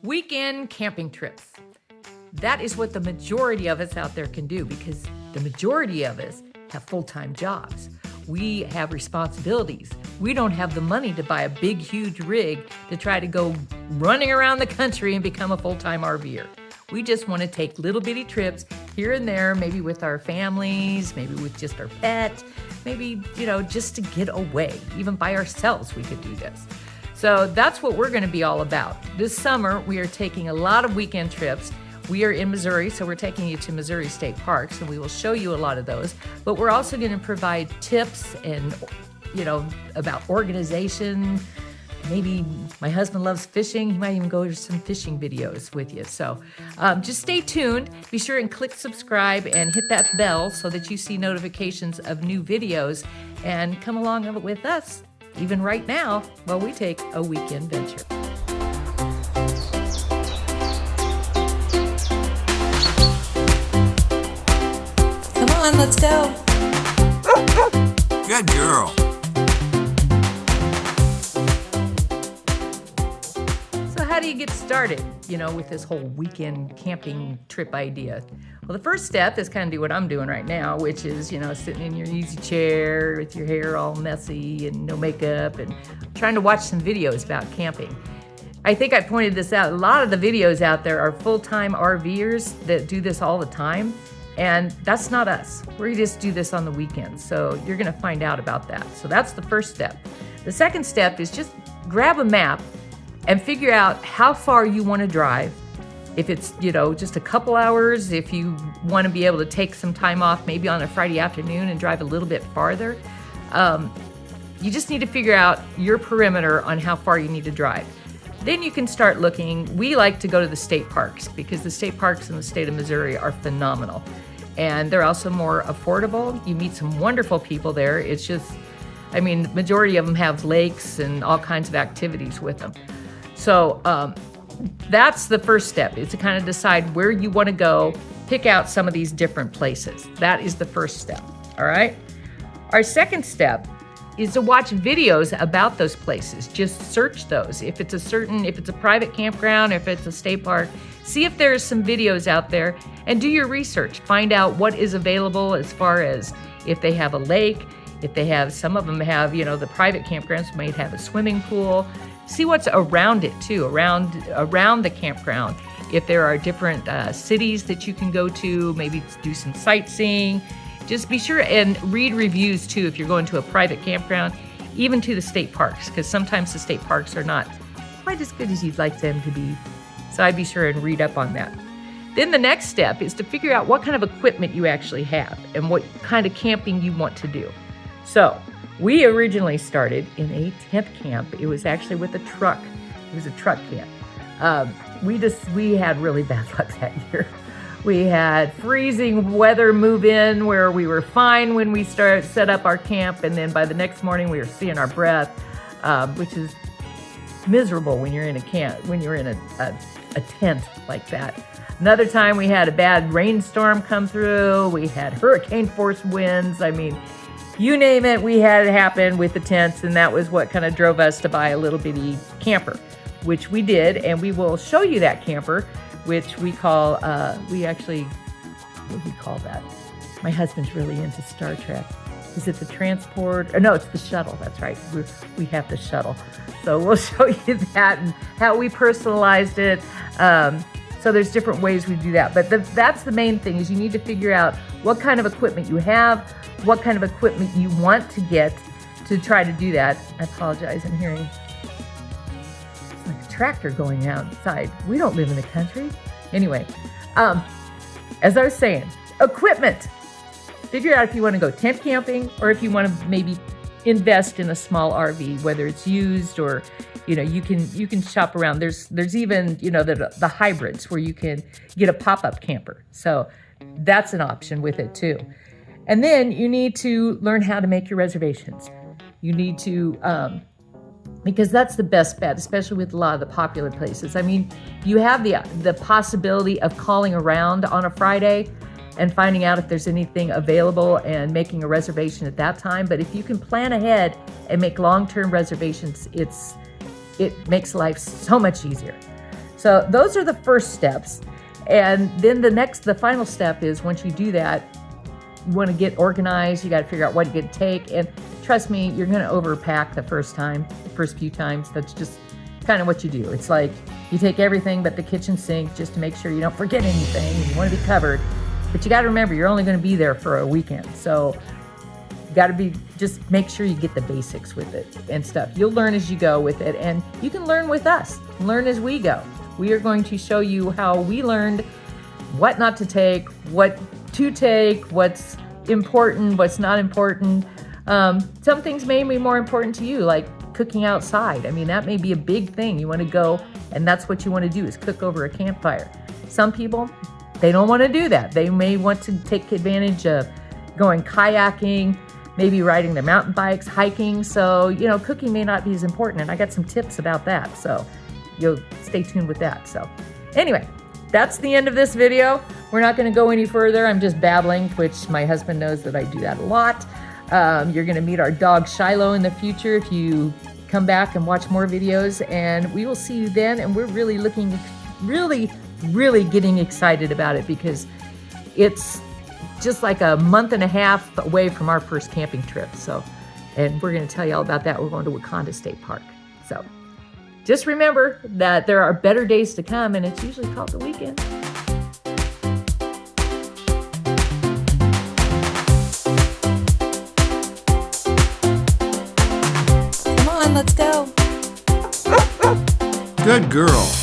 Weekend camping trips. That is what the majority of us out there can do because the majority of us have full-time jobs. We have responsibilities. We don't have the money to buy a big, huge rig to try to go running around the country and become a full-time RVer. We just want to take little bitty trips here and there, maybe with our families, maybe with just our pet, maybe, just to get away. Even by ourselves, we could do this. So that's what we're going to be all about. This summer, we are taking a lot of weekend trips. We are in Missouri, so we're taking you to Missouri State Parks, and we will show you a lot of those. But we're also going to provide tips and, about organization. Maybe my husband loves fishing. He might even go to some fishing videos with you. So just stay tuned. Be sure and click subscribe and hit that bell so that you see notifications of new videos and come along with us, even right now, while we take a weekend venture. Come on, let's go. Good girl. So how do you get started, with this whole weekend camping trip idea? Well, the first step is kind of do what I'm doing right now, which is, sitting in your easy chair with your hair all messy and no makeup and trying to watch some videos about camping. I think I pointed this out. A lot of the videos out there are full-time RVers that do this all the time, and that's not us. We just do this on the weekends, so you're going to find out about that. So that's the first step. The second step is just grab a map and figure out how far you want to drive. If it's, just a couple hours, if you want to be able to take some time off, maybe on a Friday afternoon and drive a little bit farther, you just need to figure out your perimeter on how far you need to drive. Then you can start looking. We like to go to the state parks because the state parks in the state of Missouri are phenomenal. And they're also more affordable. You meet some wonderful people there. It's just, majority of them have lakes and all kinds of activities with them. So that's the first step, is to kind of decide where you want to go, pick out some of these different places. That is the first step, all right? Our second step is to watch videos about those places. Just search those. If it's a private campground, if it's a state park, see if there's some videos out there and do your research. Find out what is available as far as if they have a lake, some of them have, the private campgrounds might have a swimming pool. See what's around it too, around the campground. If there are different cities that you can go to, maybe do some sightseeing. Just be sure and read reviews too if you're going to a private campground, even to the state parks, because sometimes the state parks are not quite as good as you'd like them to be. So I'd be sure and read up on that. Then the next step is to figure out what kind of equipment you actually have and what kind of camping you want to do. So we originally started in a tent camp. It was actually with a truck. It was a truck camp. We had really bad luck that year. We had freezing weather move in where we were fine when we set up our camp, and then by the next morning we were seeing our breath, which is miserable when you're in a tent like that. Another time we had a bad rainstorm come through. We had hurricane force winds. You name it, we had it happen with the tents, and that was what kind of drove us to buy a little bitty camper, which we did, and we will show you that camper, which we call, what do we call that? My husband's really into Star Trek. Is it the transport? No, it's the shuttle, that's right. We have the shuttle. So we'll show you that and how we personalized it. So there's different ways we do that. But that's the main thing, is you need to figure out what kind of equipment you have, what kind of equipment you want to get to try to do that. I apologize, I'm hearing it's like a tractor going outside. We don't live in the country. Anyway, as I was saying, equipment. Figure out if you want to go tent camping or if you want to maybe invest in a small RV, whether it's used or, you can shop around. There's even, the hybrids where you can get a pop-up camper. So that's an option with it too. And then you need to learn how to make your reservations. You need to, because that's the best bet, especially with a lot of the popular places. You have the possibility of calling around on a Friday and finding out if there's anything available and making a reservation at that time. But if you can plan ahead and make long-term reservations, it makes life so much easier. So those are the first steps. And then the final step is once you do that, you want to get organized. You got to figure out what you're going to take. And trust me, you're going to overpack the first few times. That's just kind of what you do. It's like you take everything but the kitchen sink just to make sure you don't forget anything. You want to be covered. But you got to remember, you're only going to be there for a weekend. So you got to just make sure you get the basics with it and stuff. You'll learn as you go with it. And you can learn with us. Learn as we go. We are going to show you how we learned what not to take, what to take, what's important, what's not important. Some things may be more important to you, like cooking outside. I mean, that may be a big thing. You want to go, and that's what you want to do is cook over a campfire. Some people, they don't want to do that. They may want to take advantage of going kayaking, maybe riding their mountain bikes, hiking. So, cooking may not be as important. And I got some tips about that. So you'll stay tuned with that. So anyway, that's the end of this video. We're not going to go any further. I'm just babbling, which my husband knows that I do that a lot. You're going to meet our dog Shiloh in the future if you come back and watch more videos, and we will see you then. And we're really getting excited about it because it's just like a month and a half away from our first camping trip. So, and we're going to tell you all about that. We're going to Wakanda State Park. So just remember that there are better days to come, and it's usually called the weekend. Come on, let's go. Good girl.